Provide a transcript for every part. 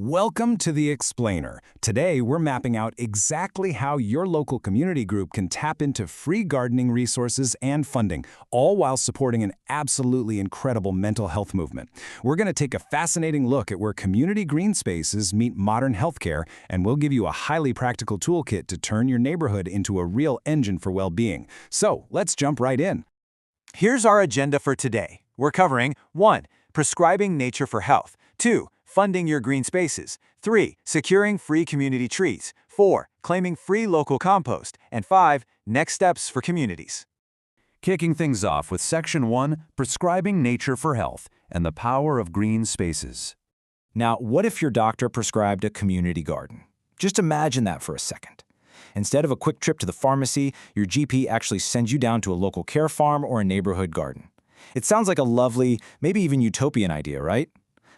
Welcome to The Explainer. Today, we're mapping out exactly how your local community group can tap into free gardening resources and funding, all while supporting an absolutely incredible mental health movement. We're going to take a fascinating look at where community green spaces meet modern healthcare, and we'll give you a highly practical toolkit to turn your neighborhood into a real engine for well-being. So, let's jump right in. Here's our agenda for today. We're covering 1. Prescribing nature for health. 2. Funding your green spaces. 3. Securing free community trees. 4. Claiming free local compost. And 5. Next steps for communities. Kicking things off with Section 1, Prescribing Nature for Health and the Power of Green Spaces. Now, what if your doctor prescribed a community garden? Just imagine that for a second. Instead of a quick trip to the pharmacy, your GP actually sends you down to a local care farm or a neighborhood garden. It sounds like a lovely, maybe even utopian idea, right?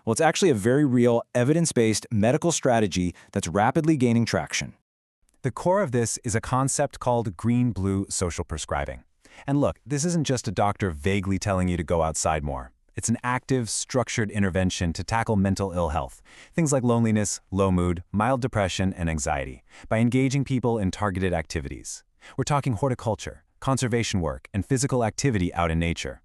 Well, it's actually a very real, evidence-based medical strategy that's rapidly gaining traction. The core of this is a concept called green-blue social prescribing. And look, this isn't just a doctor vaguely telling you to go outside more. It's an active, structured intervention to tackle mental ill health, things like loneliness, low mood, mild depression, and anxiety, by engaging people in targeted activities. We're talking horticulture, conservation work, and physical activity out in nature.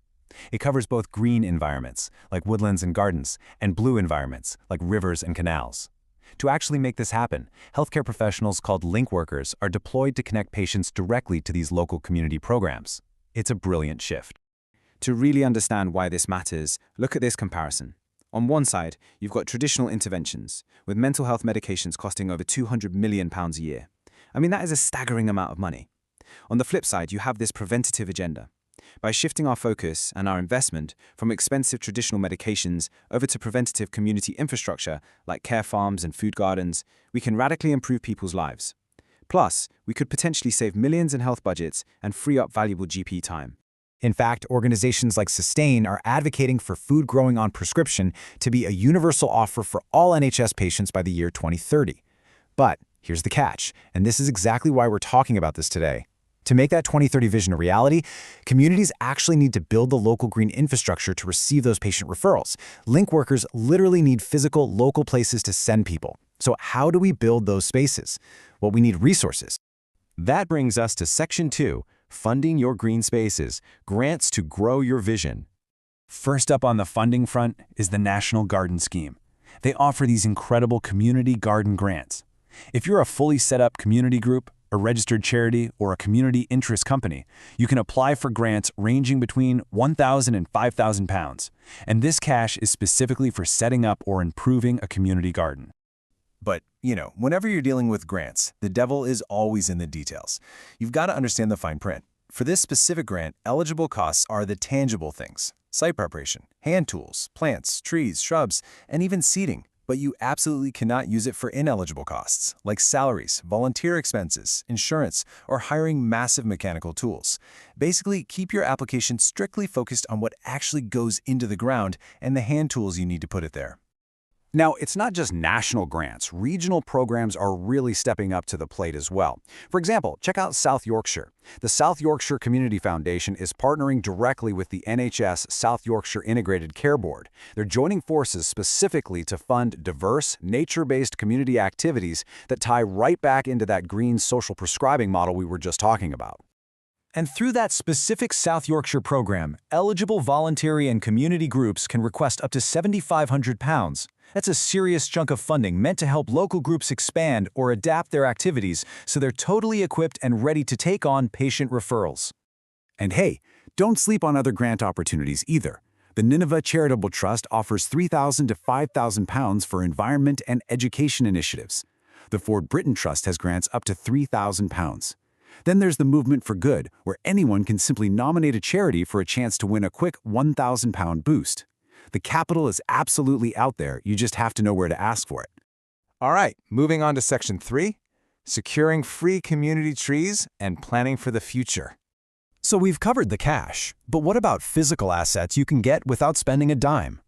It covers both green environments, like woodlands and gardens, and blue environments, like rivers and canals. To actually make this happen, healthcare professionals called link workers are deployed to connect patients directly to these local community programs. It's a brilliant shift. To really understand why this matters, look at this comparison. On one side, you've got traditional interventions, with mental health medications costing over £200 million a year. I mean, that is a staggering amount of money. On the flip side, you have this preventative agenda. By shifting our focus and our investment from expensive traditional medications over to preventative community infrastructure like care farms and food gardens, we can radically improve people's lives. Plus, we could potentially save millions in health budgets and free up valuable GP time. In fact, organizations like Sustain are advocating for food growing on prescription to be a universal offer for all NHS patients by the year 2030. But here's the catch, and this is exactly why we're talking about this today. To make that 2030 vision a reality, communities actually need to build the local green infrastructure to receive those patient referrals. Link workers literally need physical, local places to send people. So how do we build those spaces? Well, we need resources. That brings us to Section 2, Funding Your Green Spaces, Grants to Grow Your Vision. First up on the funding front is the National Garden Scheme. They offer these incredible community garden grants. If you're a fully set up community group, a registered charity, or a community interest company, you can apply for grants ranging between £1,000 and £5,000. And this cash is specifically for setting up or improving a community garden. But, whenever you're dealing with grants, the devil is always in the details. You've got to understand the fine print. For this specific grant, eligible costs are the tangible things: site preparation, hand tools, plants, trees, shrubs, and even seeding. But you absolutely cannot use it for ineligible costs, like salaries, volunteer expenses, insurance, or hiring massive mechanical tools. Basically, keep your application strictly focused on what actually goes into the ground and the hand tools you need to put it there. Now, it's not just national grants. Regional programs are really stepping up to the plate as well. For example, check out South Yorkshire. The South Yorkshire Community Foundation is partnering directly with the NHS South Yorkshire Integrated Care Board. They're joining forces specifically to fund diverse, nature-based community activities that tie right back into that green social prescribing model we were just talking about. And through that specific South Yorkshire program, eligible voluntary and community groups can request up to £7,500. That's a serious chunk of funding meant to help local groups expand or adapt their activities so they're totally equipped and ready to take on patient referrals. And hey, don't sleep on other grant opportunities either. The Nineveh Charitable Trust offers £3,000 to £5,000 for environment and education initiatives. The Ford Britain Trust has grants up to £3,000. Then there's the Movement for Good, where anyone can simply nominate a charity for a chance to win a quick £1,000 boost. The capital is absolutely out there, you just have to know where to ask for it. All right, moving on to Section 3, Securing Free Community Trees and Planning for the Future. So we've covered the cash, but what about physical assets you can get without spending a dime?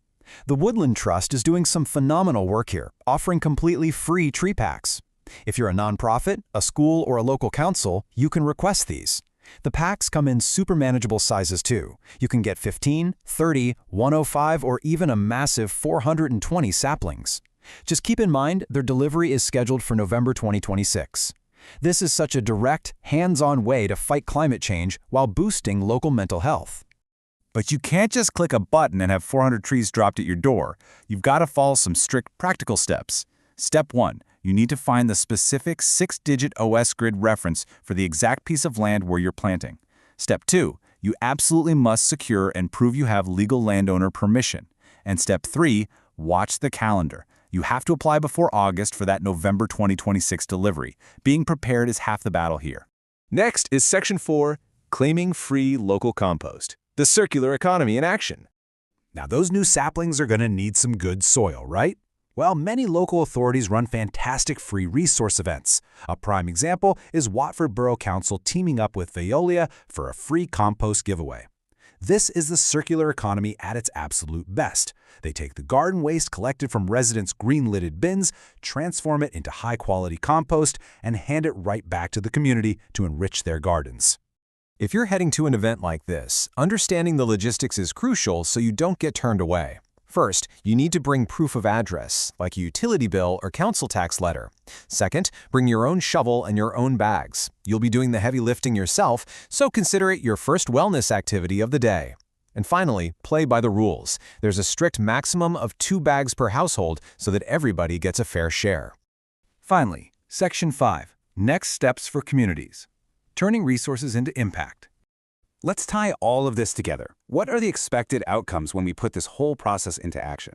The Woodland Trust is doing some phenomenal work here, offering completely free tree packs. If you're a nonprofit, a school, or a local council, you can request these. The packs come in super manageable sizes too. You can get 15, 30, 105, or even a massive 420 saplings. Just keep in mind their delivery is scheduled for November 2026. This is such a direct, hands-on way to fight climate change while boosting local mental health. But you can't just click a button and have 400 trees dropped at your door. You've got to follow some strict practical steps. Step 1. You need to find the specific 6-digit OS grid reference for the exact piece of land where you're planting. Step 2. You absolutely must secure and prove you have legal landowner permission. And Step 3. Watch the calendar. You have to apply before August for that November 2026 delivery. Being prepared is half the battle here. Next is Section 4, Claiming Free Local Compost, the circular economy in action. Now, those new saplings are going to need some good soil, right? Well, many local authorities run fantastic free resource events. A prime example is Watford Borough Council teaming up with Veolia for a free compost giveaway. This is the circular economy at its absolute best. They take the garden waste collected from residents' green-lidded bins, transform it into high-quality compost, and hand it right back to the community to enrich their gardens. If you're heading to an event like this, understanding the logistics is crucial so you don't get turned away. First, you need to bring proof of address, like a utility bill or council tax letter. Second, bring your own shovel and your own bags. You'll be doing the heavy lifting yourself, so consider it your first wellness activity of the day. And finally, play by the rules. There's a strict maximum of 2 bags per household so that everybody gets a fair share. Finally, Section 5, Next Steps for Communities. Turning resources into impact. Let's tie all of this together. What are the expected outcomes when we put this whole process into action?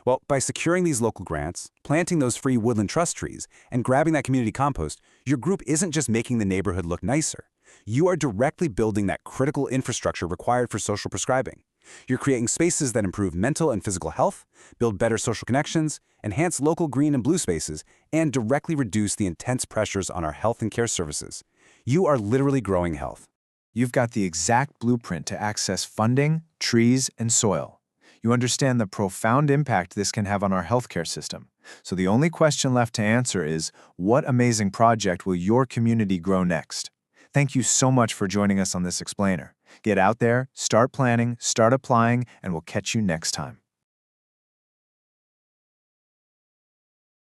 Well, by securing these local grants, planting those free woodland trust trees, and grabbing that community compost, your group isn't just making the neighborhood look nicer. You are directly building that critical infrastructure required for social prescribing. You're creating spaces that improve mental and physical health, build better social connections, enhance local green and blue spaces, and directly reduce the intense pressures on our health and care services. You are literally growing health. You've got the exact blueprint to access funding, trees, and soil. You understand the profound impact this can have on our healthcare system. So the only question left to answer is, what amazing project will your community grow next? Thank you so much for joining us on this explainer. Get out there, start planning, start applying, and we'll catch you next time.